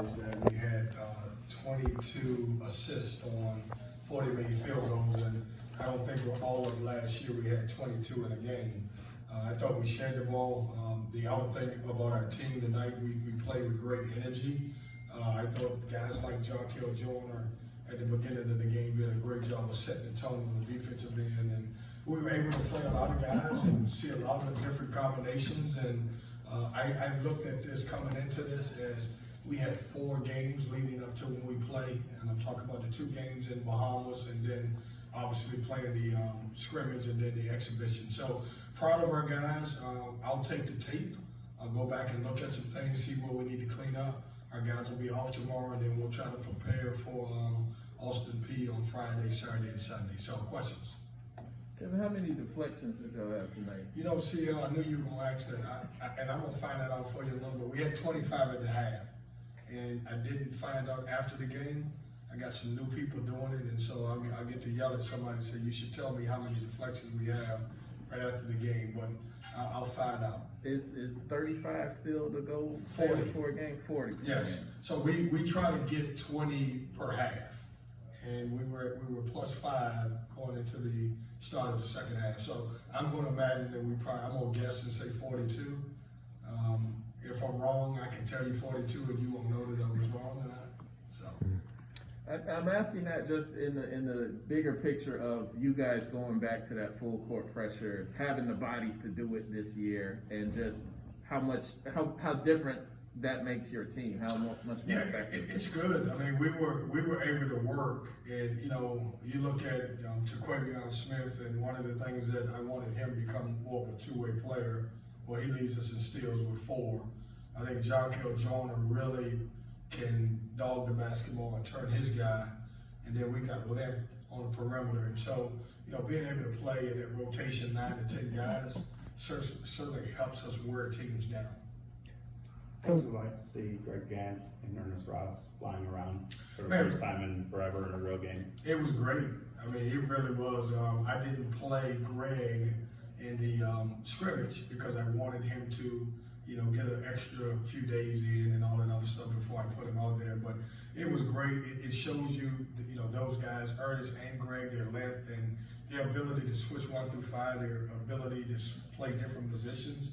that we had 22 assists on 40 made field goals, and I don't think for all of last year we had 22 in a game. I thought we shared the ball. The other thing about our team tonight, we played with great energy. I thought guys like Jarkel Joyner at the beginning of the game did a great job of setting the tone on the defensive end, and we were able to play a lot of guys and see a lot of different combinations. And I looked at this coming into this as we had 4 games leading up to when we play, and I'm talking about the 2 games in Bahamas, and then obviously playing the scrimmage and then the exhibition. So proud of our guys. I'll take the tape. I'll go back and look at some things, see what we need to clean up. Our guys will be off tomorrow, and then we'll try to prepare for Austin P on Friday, Saturday, and Sunday. So questions? Kevin, how many deflections did y'all have tonight? You know, CL, I knew you were going to ask that, and I'm going to find that out for you a little bit. We had 25 at the half, and I didn't find out after the game. I got some new people doing it, and so I'll get to yell at somebody and say, you should tell me how many deflections we have right after the game, but I'll find out. Is 35 still the goal 40 for a game? 40. Yes. Game. So we try to get 20 per half, and we were +5 going into the start of the second half. So I'm going to imagine that I'm going to guess and say 42. If I'm wrong, I can tell you 42, and you won't know that I was wrong or not. So. I'm asking that just in the bigger picture of you guys going back to that full court pressure, having the bodies to do it this year, and just how different that makes your team, how much more effective. It's good. I mean, we were able to work, and you know, you look at Kevin Smith, and one of the things that I wanted him to become more of a two-way player. Well, he leads us in steals with 4. I think Jarkel Joyner really can dog the basketball and turn his guy, and then we got left on the perimeter. And so, you know, being able to play in that rotation 9 to 10 guys certainly helps us wear teams down. Coach would like to see Greg Gant and Ernest Ross flying around for the first time in forever in a real game. It was great. I mean, it really was. I didn't play Greg in the scrimmage because I wanted him to, you know, get an extra few days in and all that other stuff before I put him out there. But it was great. It shows you, you know, those guys, Ernest and Greg, their length and their ability to switch 1 through 5, their ability to play different positions.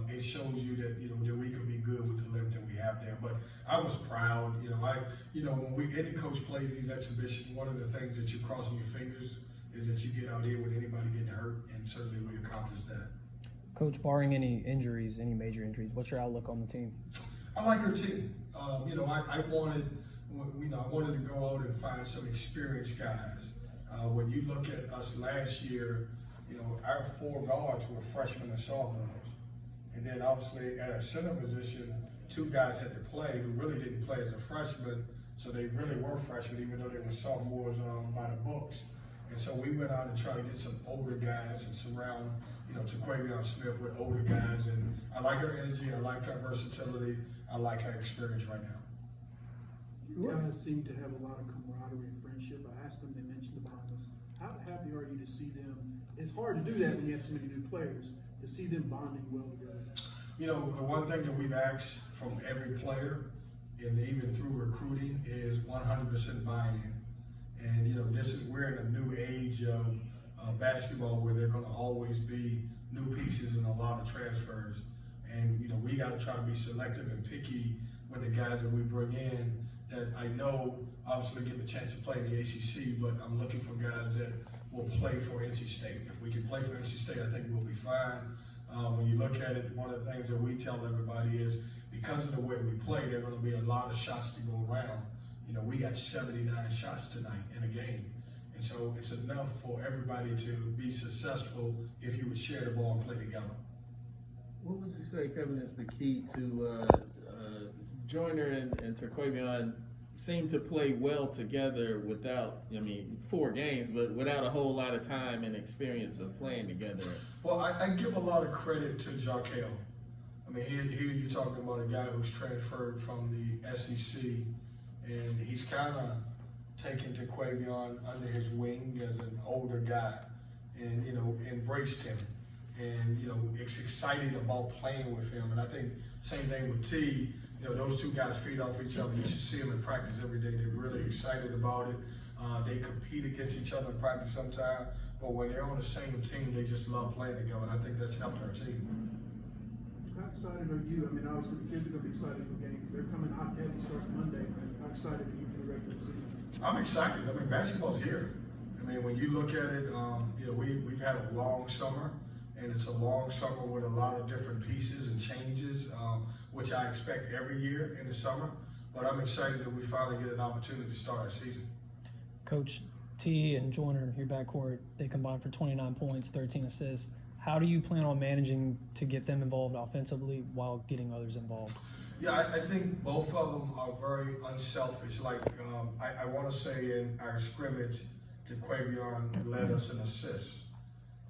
It shows you that, you know, that we can be good with the length that we have there. But I was proud. You know, when any coach plays these exhibitions, one of the things that you're crossing your fingers is that you get out here with anybody getting hurt, and certainly we accomplished that. Coach, barring any injuries, any major injuries, what's your outlook on the team? I like our team. You know, I wanted to go out and find some experienced guys. When you look at us last year, you know, our 4 guards were freshmen and sophomores. And then obviously at our center position, 2 guys had to play who really didn't play as a freshman, so they really were freshmen even though they were sophomores by the books. And so we went out and tried to get some older guys and surround, you know, Kevin Smith with older guys. And I like her energy, I like her versatility, I like her experience right now. You guys seem to have a lot of camaraderie and friendship. I asked them, they mentioned the Bahamas. How happy are you to see them? It's hard to do that when you have so many new players, to see them bonding well together. You know, the one thing that we've asked from every player, and even through recruiting, is 100% buy-in. And you know, we're in a new age of basketball where there are going to always be new pieces and a lot of transfers. And you know, we got to try to be selective and picky with the guys that we bring in. That I know obviously get the chance to play in the ACC, but I'm looking for guys that will play for NC State. If we can play for NC State, I think we'll be fine. When you look at it, one of the things that we tell everybody is because of the way we play, there are going to be a lot of shots to go around. You know, we got 79 shots tonight in a game. And so it's enough for everybody to be successful if you would share the ball and play together. What would you say, Kevin, is the key to Joyner and Terquavion seem to play well together without, 4 games, but without a whole lot of time and experience of playing together? Well, I give a lot of credit to Jarkel. I mean, here you're talking about a guy who's transferred from the SEC, and he's kind of taken Terquavion under his wing as an older guy and, you know, embraced him. And, you know, it's exciting about playing with him. And I think same thing with T. you know, those two guys feed off each other. You should see them in practice every day. They're really excited about it. They compete against each other in practice sometimes, but when they're on the same team, they just love playing together, and I think that's helped our team. How excited are you? I mean, obviously the kids are gonna be excited for games. They're coming hot heavy starting Monday. How excited are you for the regular season? I'm excited. I mean, basketball's here. I mean, when you look at it, you know, we've had a long summer, and it's a long summer with a lot of different pieces and changes, which I expect every year in the summer. But I'm excited that we finally get an opportunity to start our season. Coach, T and Joyner, your backcourt, they combined for 29 points, 13 assists. How do you plan on managing to get them involved offensively while getting others involved? Yeah, I think both of them are very unselfish. Like, I want to say in our scrimmage, Quavion led us in assists.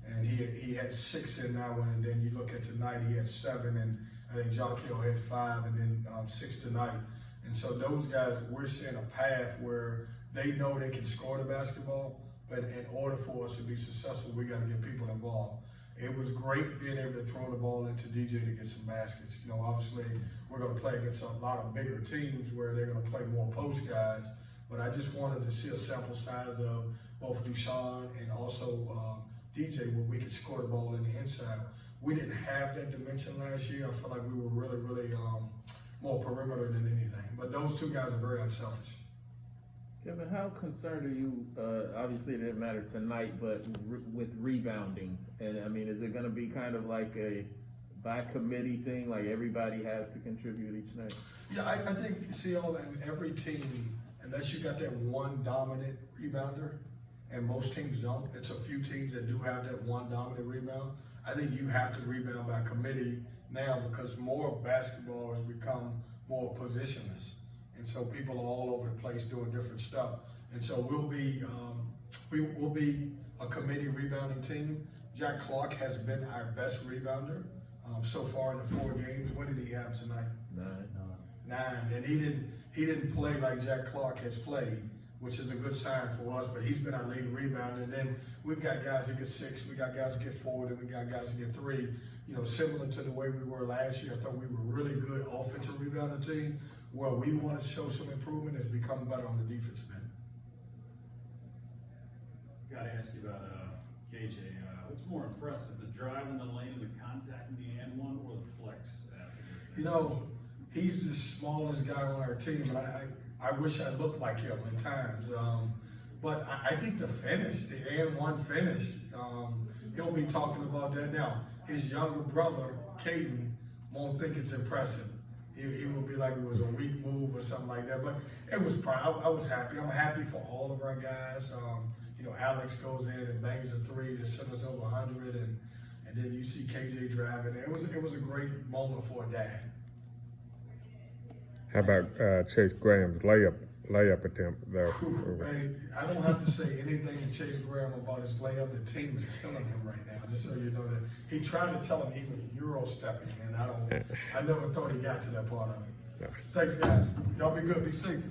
And he had 6 in that one, and then you look at tonight, he had 7, and I think John Kill had 5, and then 6 tonight. And so those guys, we're seeing a path where they know they can score the basketball, but in order for us to be successful, we got to get people involved. It was great being able to throw the ball into DJ to get some baskets. You know, obviously, we're going to play against a lot of bigger teams where they're going to play more post guys, but I just wanted to see a sample size of both Dushan and also DJ where we could score the ball in the inside. We didn't have that dimension last year. I felt like we were really more perimeter than anything. But those two guys are very unselfish. Kevin, how concerned are you, obviously it didn't matter tonight, but with rebounding? And I mean, is it gonna be kind of like a by committee thing, like everybody has to contribute each night? Yeah, I think, see, all in every team, unless you got that one dominant rebounder, and most teams don't, it's a few teams that do have that one dominant rebound. I think you have to rebound by committee now because more of basketball has become more positionless. And so people are all over the place doing different stuff. And so we'll be a committee rebounding team. Jack Clark has been our best rebounder so far in the 4 games. What did he have tonight? 9. And he didn't play like Jack Clark has played, which is a good sign for us, but he's been our leading rebounder. And then we've got guys that get 6, we got guys that get 4, and we got guys that get 3. You know, similar to the way we were last year. I thought we were a really good offensive rebounder team. Where we want to show some improvement is becoming better on the defensive end. Got to ask you about KJ. What's more impressive, the drive in the lane and the contact in the and one, or the flex after? You know, he's the smallest guy on our team, and I wish I looked like him at times. But I think the finish, the and one finish, he'll be talking about that now. His younger brother, Caden, won't think it's impressive. He will be like it was a weak move or something like that. But it was I was happy. I'm happy for all of our guys. You know, Alex goes in and bangs a 3 to send us over 100, and then you see KJ driving. It was a great moment for a dad. How about Chase Graham's layup attempt there? Man, I don't have to say anything to Chase Graham about his layup. The team is killing him right now, just so you know that. He tried to tell him he was Euro stepping, and I never thought he got to that part of it. Thanks, guys. Y'all be good. Be safe.